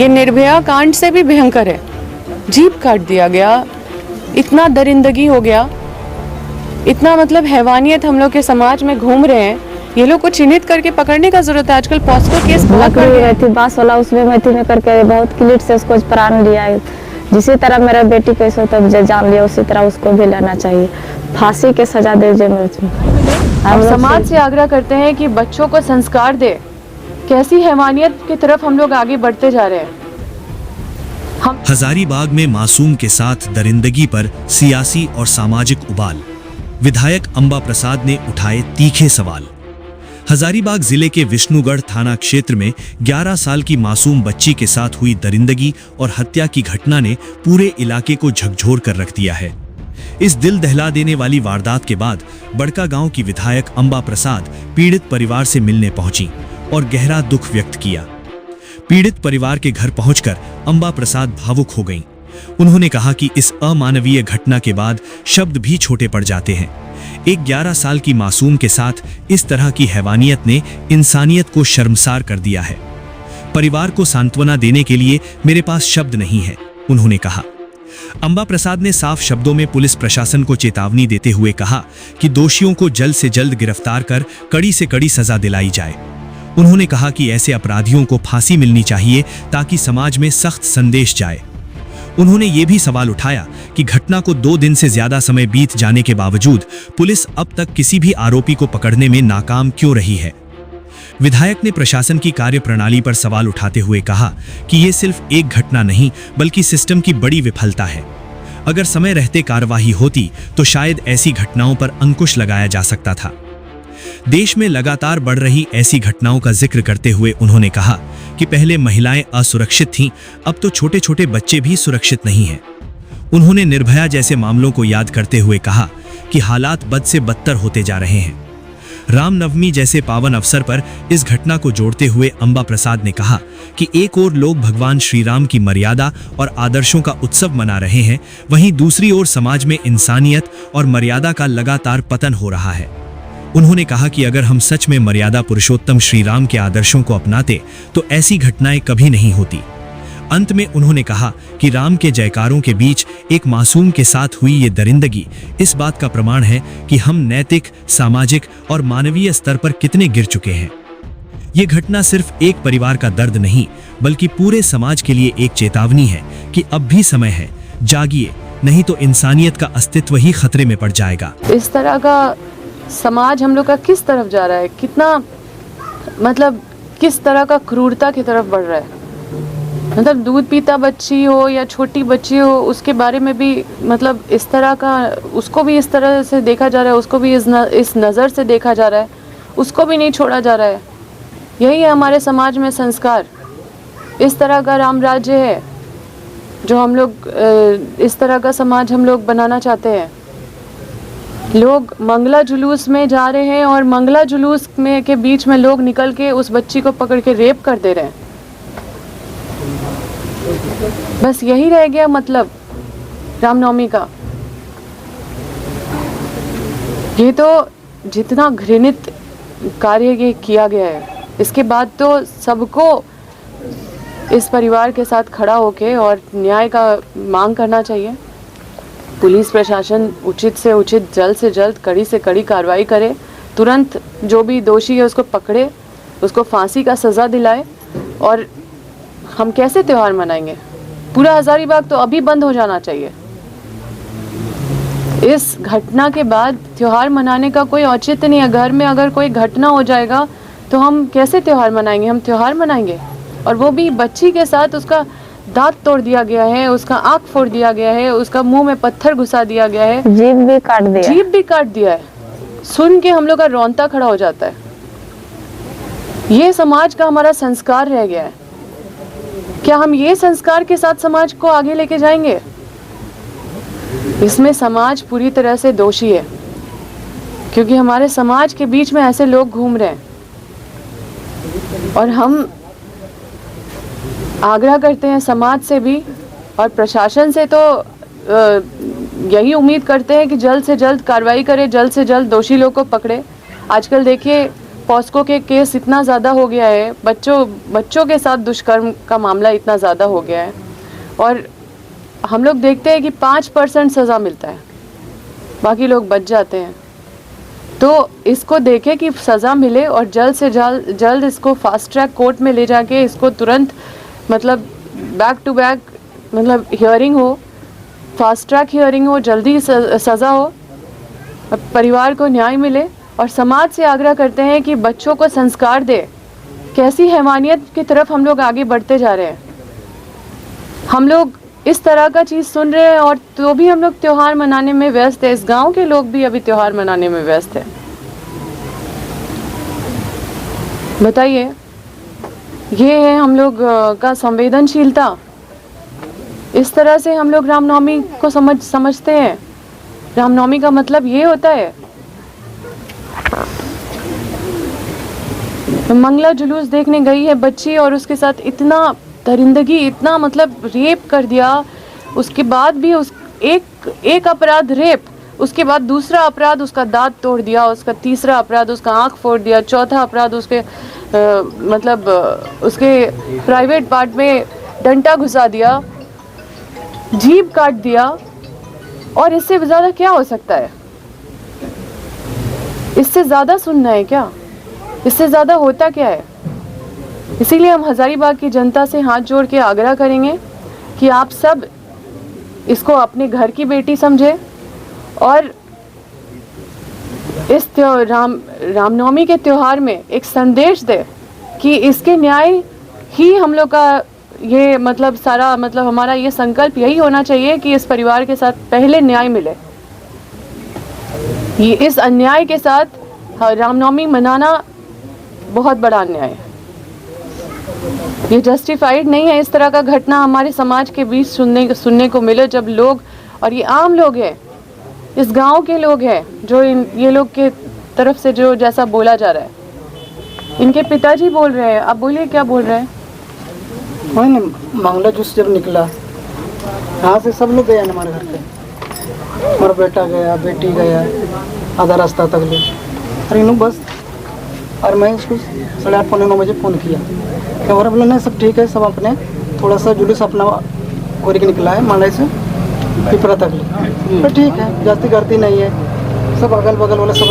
ये निर्भया कांड से भी भयंकर है। जीप काट दिया गया, इतना दरिंदगी हो गया, इतना मतलब हैवानियत हम लोग के समाज में घूम रहे हैं। ये लोग को चिन्हित करके पकड़ने का जरूरत है। आजकल पॉस्को केस बहुत बढ़ गया है। बांस वाला उसमें मैथी में करके बहुत क्लिट से उसको प्राण लिया है। जिसी तरह मेरा बेटी को इस वक्त जान लिया, उसी तरह उसको भी लेना चाहिए। फांसी के सजा दे हम समाज से आग्रह करते हैं कि बच्चों को संस्कार दे। कैसी हैवानियत की तरफ हम लोग आगे बढ़ते जा रहे हैं। हजारीबाग में मासूम के साथ दरिंदगी पर सियासी और सामाजिक उबाल। विधायक अंबा प्रसाद ने उठाए तीखे सवाल। हजारीबाग जिले के विष्णुगढ़ थाना क्षेत्र में 11 साल की मासूम बच्ची के साथ हुई दरिंदगी और हत्या की घटना ने पूरे इलाके को झकझोर कर रख दिया है। इस दिल दहला देने वाली वारदात के बाद बड़का गांव की विधायक अंबा प्रसाद पीड़ित परिवार से मिलने पहुंची और गहरा दुख व्यक्त किया। पीड़ित परिवार के घर पहुंचकर अंबा प्रसाद भावुक हो गईं। उन्होंने कहा कि इस अमानवीय घटना के बाद शब्द भी छोटे पड़ जाते हैं। एक 11 साल की मासूम के साथ इस तरह की हैवानियत ने इंसानियत को शर्मसार कर दिया है। परिवार को सांत्वना देने के लिए मेरे पास शब्द नहीं है, उन्होंने कहा। अंबा प्रसाद ने साफ शब्दों में पुलिस प्रशासन को चेतावनी देते हुए कहा कि दोषियों को जल्द से जल्द गिरफ्तार कर कड़ी से कड़ी सजा दिलाई जाए। उन्होंने कहा कि ऐसे अपराधियों को फांसी मिलनी चाहिए ताकि समाज में सख्त संदेश जाए। उन्होंने ये भी सवाल उठाया कि घटना को 2 दिन से ज्यादा समय बीत जाने के बावजूद पुलिस अब तक किसी भी आरोपी को पकड़ने में नाकाम क्यों रही है। विधायक ने प्रशासन की कार्यप्रणाली पर सवाल उठाते हुए कहा कि ये सिर्फ एक घटना नहीं बल्कि सिस्टम की बड़ी विफलता है। अगर समय रहते कार्यवाही होती तो शायद ऐसी घटनाओं पर अंकुश लगाया जा सकता था। देश में लगातार बढ़ रही ऐसी घटनाओं का जिक्र करते हुए उन्होंने कहा कि पहले महिलाएं असुरक्षित थीं, अब तो छोटे छोटे बच्चे भी सुरक्षित नहीं हैं। उन्होंने निर्भया जैसे मामलों को याद करते हुए कहा कि हालात बद से बदतर होते जा रहे हैं। रामनवमी जैसे पावन अवसर पर इस घटना को जोड़ते हुए अंबा प्रसाद ने कहा कि एक ओर लोग भगवान श्री राम की मर्यादा और आदर्शों का उत्सव मना रहे हैं, वहीं दूसरी ओर समाज में इंसानियत और मर्यादा का लगातार पतन हो रहा है। उन्होंने कहा कि अगर हम सच में मर्यादा पुरुषोत्तम श्री राम के आदर्शों को अपनाते तो ऐसी घटनाएं कभी नहीं होती। अंत में उन्होंने कहा कि राम के जयकारों के बीच एक मासूम के साथ हुई ये दरिंदगी इस बात का प्रमाण है कि हम नैतिक, सामाजिक और मानवीय स्तर पर कितने गिर चुके हैं। ये घटना सिर्फ एक परिवार का दर्द नहीं बल्कि पूरे समाज के लिए एक चेतावनी है कि अब भी समय है, जागिए, नहीं तो इंसानियत का अस्तित्व ही खतरे में पड़ जाएगा। इस तरह का समाज हम लोग का किस तरफ जा रहा है, कितना मतलब किस तरह का क्रूरता की तरफ बढ़ रहा है। मतलब दूध पीता बच्ची हो या छोटी बच्ची हो, उसके बारे में भी मतलब इस तरह का, उसको भी इस तरह से देखा जा रहा है, उसको भी इस नज़र से देखा जा रहा है, उसको भी नहीं छोड़ा जा रहा है। यही है हमारे समाज में संस्कार। इस तरह का राम राज्य है जो हम लोग, इस तरह का समाज हम लोग बनाना चाहते हैं। लोग मंगला जुलूस में जा रहे हैं और मंगला जुलूस में के बीच में लोग निकल के उस बच्ची को पकड़ के रेप कर दे रहे हैं। बस यही रह गया मतलब रामनवमी का। ये तो जितना घृणित कार्य ये किया गया है, इसके बाद तो सबको इस परिवार के साथ खड़ा होके और न्याय का मांग करना चाहिए। पुलिस प्रशासन उचित से उचित, जल्द से जल्द, कड़ी से कड़ी कार्रवाई करे। तुरंत जो भी दोषी है उसको पकड़े, उसको फांसी का सज़ा दिलाए। और हम कैसे त्यौहार मनाएंगे? पूरा हजारीबाग तो अभी बंद हो जाना चाहिए। इस घटना के बाद त्यौहार मनाने का कोई औचित्य नहीं है। घर में अगर कोई घटना हो जाएगा तो हम कैसे त्यौहार मनाएंगे? हम त्यौहार मनाएंगे और वो भी बच्ची के साथ। उसका दांत तोड़ दिया गया है, उसका आँख फोड़ दिया गया है, उसका मुंह में पत्थर घुसा दिया गया है, जीभ भी काट दिया है। सुन के हम लोग का रोंगटा खड़ा हो जाता है। ये समाज का हमारा संस्कार रह गया है। क्या हम ये संस्कार के साथ समाज को आगे लेके जाएंगे? इसमें समाज पूरी तरह से दोषी है, क्योंकि हमारे समाज के बीच में ऐसे लोग घूम रहे हैं। और हम आग्रह करते हैं समाज से भी और प्रशासन से, तो यही उम्मीद करते हैं कि जल्द से जल्द कार्रवाई करे, जल्द से जल्द दोषी लोग को पकड़े। आजकल देखिए पॉस्को के केस इतना ज़्यादा हो गया है, बच्चों के साथ दुष्कर्म का मामला इतना ज़्यादा हो गया है, और हम लोग देखते हैं कि 5% सज़ा मिलता है, बाकी लोग बच जाते हैं। तो इसको देखे कि सज़ा मिले और जल्द से जल्द इसको फास्ट ट्रैक कोर्ट में ले जाके इसको तुरंत मतलब बैक टू बैक मतलब हियरिंग हो, फास्ट ट्रैक हियरिंग हो, जल्दी सज़ा हो, परिवार को न्याय मिले। और समाज से आग्रह करते हैं कि बच्चों को संस्कार दे। कैसी हैवानियत की तरफ हम लोग आगे बढ़ते जा रहे हैं। हम लोग इस तरह का चीज़ सुन रहे हैं और तो भी हम लोग त्योहार मनाने में व्यस्त है। इस गांव के लोग भी अभी त्योहार मनाने में व्यस्त है। बताइए, ये है हम लोग का संवेदनशीलता। इस तरह से हम लोग रामनवमी को समझते हैं। रामनवमी का मतलब ये होता है। मंगला जुलूस देखने गई है बच्ची और उसके साथ इतना दरिंदगी, इतना मतलब रेप कर दिया। उसके बाद भी एक अपराध रेप, उसके बाद दूसरा अपराध उसका दांत तोड़ दिया, उसका तीसरा अपराध उसका आंख फोड़ दिया, चौथा अपराध उसके मतलब उसके प्राइवेट पार्ट में डंडा घुसा दिया, जीभ काट दिया। और इससे ज़्यादा क्या हो सकता है? इससे ज़्यादा सुनना है क्या? इससे ज़्यादा होता क्या है? इसीलिए हम हज़ारीबाग की जनता से हाथ जोड़ के आग्रह करेंगे कि आप सब इसको अपने घर की बेटी समझें और इस रामनवमी के त्यौहार में एक संदेश दे कि इसके न्याय ही हम लोग का ये मतलब सारा मतलब हमारा ये संकल्प यही होना चाहिए कि इस परिवार के साथ पहले न्याय मिले। ये इस अन्याय के साथ रामनवमी मनाना बहुत बड़ा अन्याय है। ये जस्टिफाइड नहीं है। इस तरह का घटना हमारे समाज के बीच सुनने को मिले, जब लोग, और ये आम लोग हैं, इस गांव के लोग हैं जो ये लोग के तरफ से जो जैसा बोला जा रहा है। इनके पिताजी बोल रहे हैं। आप बोलिए, क्या बोल रहे हैं? वही ना, मंगला जूस जब निकला यहाँ से सब लोग गए हैं हमारे घर पे। हमारा बेटा गया, बेटी गया, आधा रास्ता तक ले। अरे इन बस, और मैं उसको 8:30 पौने 9 बजे फ़ोन किया। क्या हो रहा? बोला नहीं सब ठीक है, सब अपने थोड़ा सा जुलूस अपना कोरी के निकला है मांडे से पिपरा तक ले। तो ठीक है, जाती करती नहीं है। सब अगल बगल वाले सब